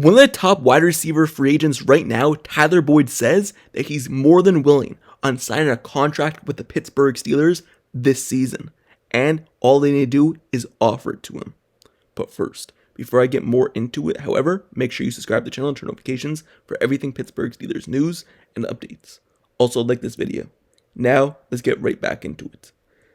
One of the top wide receiver free agents right now, Tyler Boyd, says that he's more than willing on signing a contract with the Pittsburgh Steelers this season, and all they need to do is offer it to him. But first, before I get more into it, however, make sure you subscribe to the channel and turn notifications for everything Pittsburgh Steelers news and updates. Also, like this video. Now, let's get right back into it.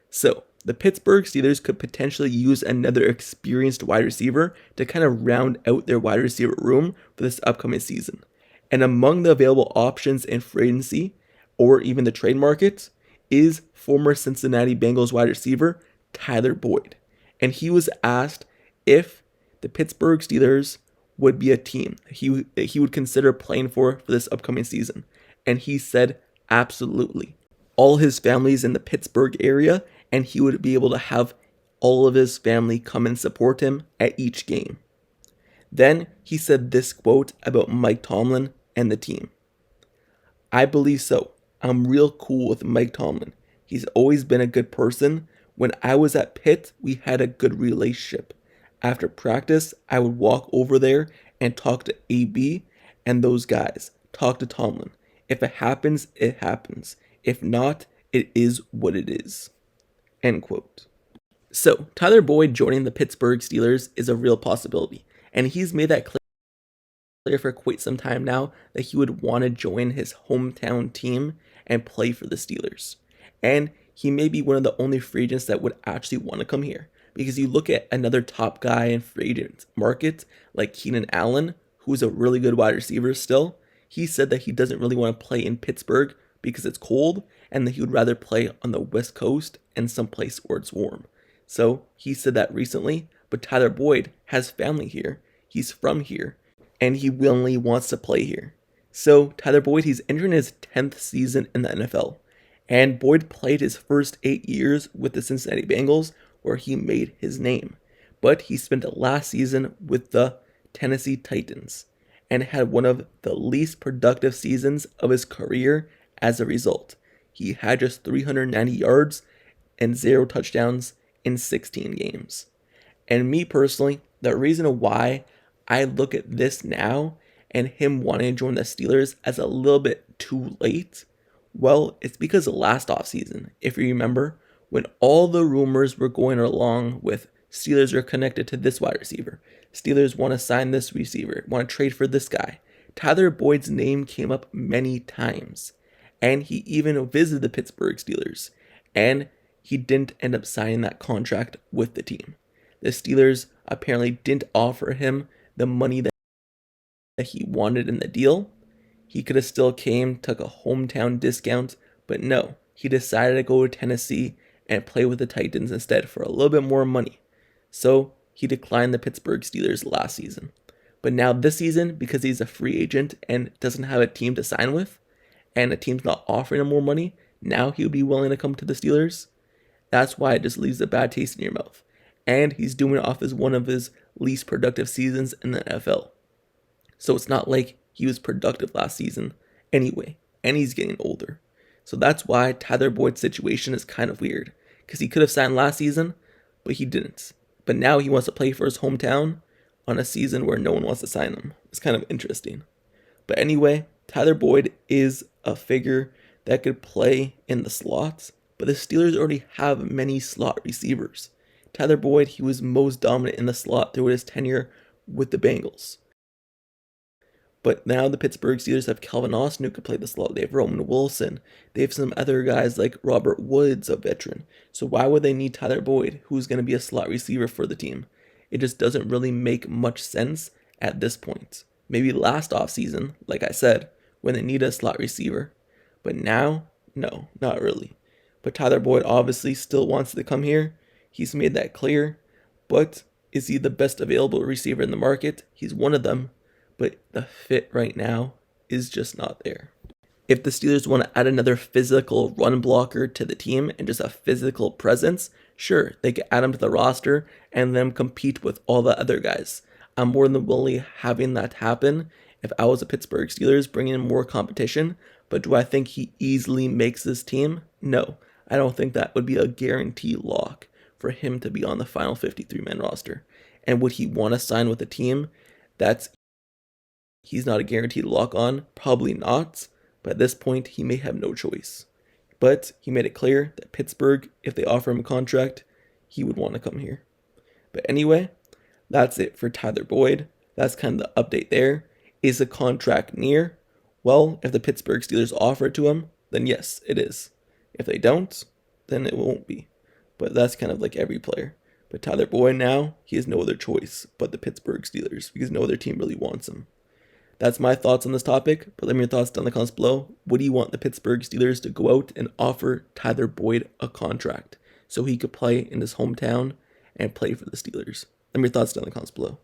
So, the Pittsburgh Steelers could potentially use another experienced wide receiver to kind of round out their wide receiver room for this upcoming season. And among the available options in free agency, or even the trade market, is former Cincinnati Bengals wide receiver Tyler Boyd. And he was asked if the Pittsburgh Steelers would be a team that he would consider playing for this upcoming season. And he said absolutely. All his family's in the Pittsburgh area, and he would be able to have all of his family come and support him at each game. Then he said this quote about Mike Tomlin and the team. "I believe so. I'm real cool with Mike Tomlin. He's always been a good person. When I was at Pitt, we had a good relationship. After practice, I would walk over there and talk to AB and those guys. Talk to Tomlin. If it happens, it happens. If not, it is what it is." End quote. So, Tyler Boyd joining the Pittsburgh Steelers is a real possibility, and he's made that clear for quite some time now that he would want to join his hometown team and play for the Steelers. And he may be one of the only free agents that would actually want to come here, because you look at another top guy in free agent market like Keenan Allen, who's a really good wide receiver still. He said that he doesn't really want to play in Pittsburgh because it's cold, and that he would rather play on the West Coast and someplace where it's warm. So he said that recently, but Tyler Boyd has family here. He's from here, and he willingly wants to play here. So Tyler Boyd, he's entering his 10th season in the NFL, and Boyd played his first 8 years with the Cincinnati Bengals, where he made his name. But he spent the last season with the Tennessee Titans, and had one of the least productive seasons of his career as a result. He had just 390 yards and 0 touchdowns in 16 games. And me personally, the reason why I look at this now and him wanting to join the Steelers as a little bit too late, well, it's because of last offseason. If you remember, when all the rumors were going along with Steelers are connected to this wide receiver, Steelers want to sign this receiver, want to trade for this guy, Tyler Boyd's name came up many times. And he even visited the Pittsburgh Steelers, and he didn't end up signing that contract with the team. The Steelers apparently didn't offer him the money that he wanted in the deal. He could have still came, took a hometown discount, but no, he decided to go to Tennessee and play with the Titans instead for a little bit more money. So he declined the Pittsburgh Steelers last season. But now this season, because he's a free agent and doesn't have a team to sign with, and a team's not offering him more money, now he would be willing to come to the Steelers. That's why it just leaves a bad taste in your mouth. And he's doing it off as one of his least productive seasons in the NFL. So it's not like he was productive last season anyway, and he's getting older. So that's why Tyler Boyd's situation is kind of weird, because he could have signed last season, but he didn't. But now he wants to play for his hometown on a season where no one wants to sign him. It's kind of interesting. But anyway, Tyler Boyd is a figure that could play in the slots, but the Steelers already have many slot receivers. Tyler Boyd, he was most dominant in the slot throughout his tenure with the Bengals. But now the Pittsburgh Steelers have Calvin Austin who could play the slot. They have Roman Wilson. They have some other guys like Robert Woods, a veteran. So why would they need Tyler Boyd, who's going to be a slot receiver for the team? It just doesn't really make much sense at this point. Maybe last offseason, like I said, when they need a slot receiver. But now, no, not really. But Tyler Boyd obviously still wants to come here. He's made that clear. But is he the best available receiver in the market? He's one of them. But the fit right now is just not there. If the Steelers want to add another physical run blocker to the team and just a physical presence, sure, they could add him to the roster and then compete with all the other guys. I'm more than willing having that happen if I was a Pittsburgh Steelers, bringing in more competition. But do I think he easily makes this team? No, I don't think that would be a guarantee lock for him to be on the final 53-man roster. And would he want to sign with a team that's he's not a guaranteed lock on, probably not, but at this point he may have no choice. But he made it clear that Pittsburgh, if they offer him a contract, he would want to come here. But anyway, that's it for Tyler Boyd. That's kind of the update there. Is the contract near? Well, if the Pittsburgh Steelers offer it to him, then yes, it is. If they don't, then it won't be. But that's kind of like every player. But Tyler Boyd now, he has no other choice but the Pittsburgh Steelers because no other team really wants him. That's my thoughts on this topic, but let me know your thoughts down in the comments below. What do you want the Pittsburgh Steelers to go out and offer Tyler Boyd a contract so he could play in his hometown and play for the Steelers? Let me know your thoughts down in the comments below.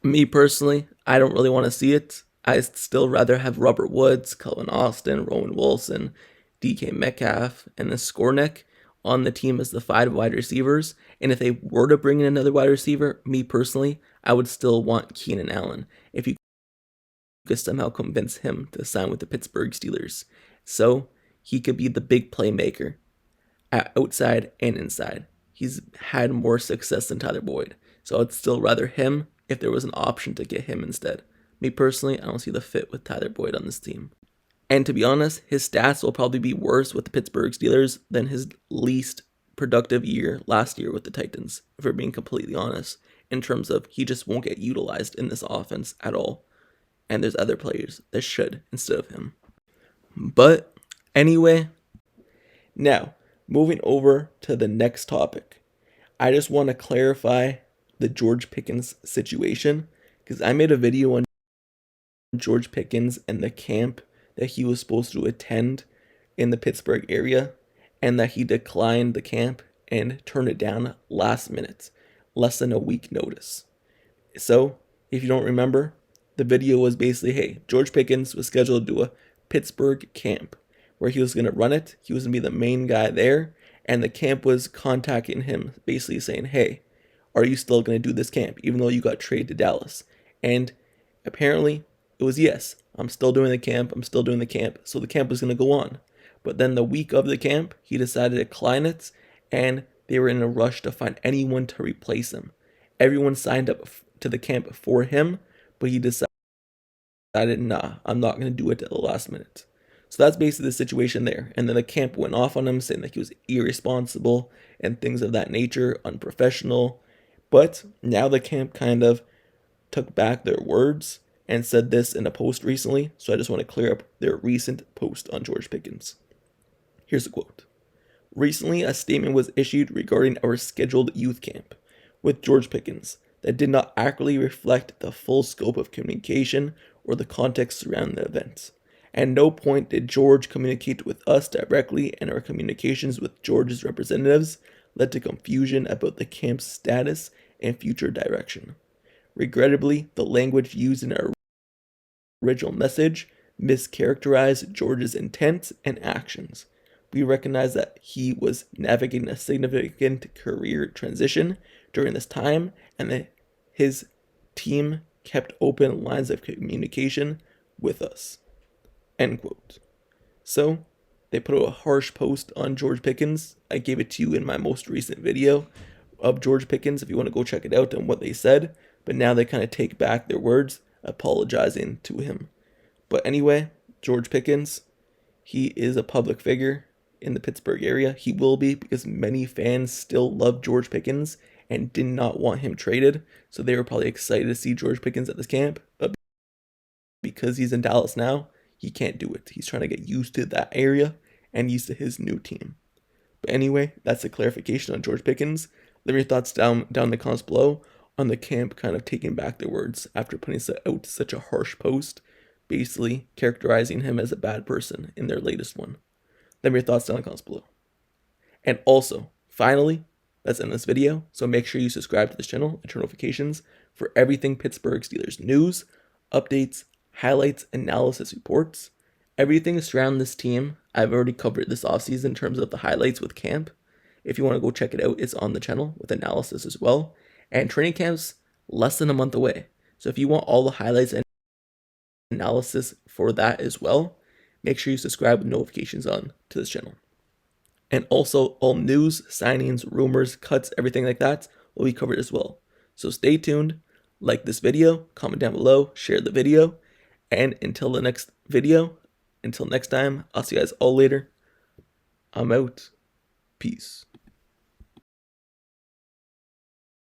Me personally, I don't really want to see it. I'd still rather have Robert Woods, Calvin Austin, Roman Wilson, DK Metcalf, and then Skowronek on the team as the 5 wide receivers. And if they were to bring in another wide receiver, me personally, I would still want Keenan Allen. If you could somehow convince him to sign with the Pittsburgh Steelers, so he could be the big playmaker outside and inside. He's had more success than Tyler Boyd, so I'd still rather him if there was an option to get him instead. Me personally, I don't see the fit with Tyler Boyd on this team. And to be honest, his stats will probably be worse with the Pittsburgh Steelers than his least productive year last year with the Titans, if we're being completely honest, in terms of he just won't get utilized in this offense at all. And there's other players that should instead of him. But anyway, now moving over to the next topic. I just want to clarify the George Pickens situation because I made a video on George Pickens and the camp that he was supposed to attend in the Pittsburgh area and that he declined the camp and turned it down last minute, less than a week notice. So if you don't remember, the video was basically, hey, George Pickens was scheduled to do a Pittsburgh camp where he was going to run it. He was going to be the main guy there. And the camp was contacting him, basically saying, hey, are you still going to do this camp, even though you got traded to Dallas? And apparently it was yes, I'm still doing the camp. I'm still doing the camp. So the camp was going to go on. But then the week of the camp, he decided to decline it. And they were in a rush to find anyone to replace him. Everyone signed up to the camp for him, but he decided, nah, I'm not going to do it at the last minute. So that's basically the situation there. And then the camp went off on him, saying that he was irresponsible and things of that nature, unprofessional. But now the camp kind of took back their words and said this in a post recently. So I just want to clear up their recent post on George Pickens. Here's a quote. Recently, a statement was issued regarding our scheduled youth camp with George Pickens that did not accurately reflect the full scope of communication or the context surrounding the event. At no point did George communicate with us directly, and our communications with George's representatives led to confusion about the camp's status and future direction. Regrettably, the language used in our original message mischaracterized George's intent and actions. We recognize that he was navigating a significant career transition during this time, and that his team kept open lines of communication with us. End quote. So, they put out a harsh post on George Pickens. I gave it to you in my most recent video of George Pickens if you want to go check it out and what they said. But now they kind of take back their words, apologizing to him. But anyway, George Pickens, he is a public figure in the Pittsburgh area. He will be because many fans still love George Pickens and did not want him traded. So they were probably excited to see George Pickens at this camp. But because he's in Dallas now, he can't do it. He's trying to get used to that area and used to his new team. But anyway, that's a clarification on George Pickens. Leave your thoughts down in the comments below on the camp kind of taking back their words after putting out such a harsh post, basically characterizing him as a bad person in their latest one. Leave your thoughts down in the comments below. And also, finally, that's in this video. So make sure you subscribe to this channel and turn notifications for everything Pittsburgh Steelers news, updates, highlights, analysis reports. Everything surrounding this team, I've already covered this offseason in terms of the highlights with camp. If you want to go check it out, it's on the channel with analysis as well. And training camp's less than a month away. So if you want all the highlights and analysis for that as well, make sure you subscribe with notifications on to this channel. And also all news, signings, rumors, cuts, everything like that will be covered as well. So stay tuned, like this video, comment down below, share the video, And until the next video, until next time, I'll see you guys all later. I'm out. Peace.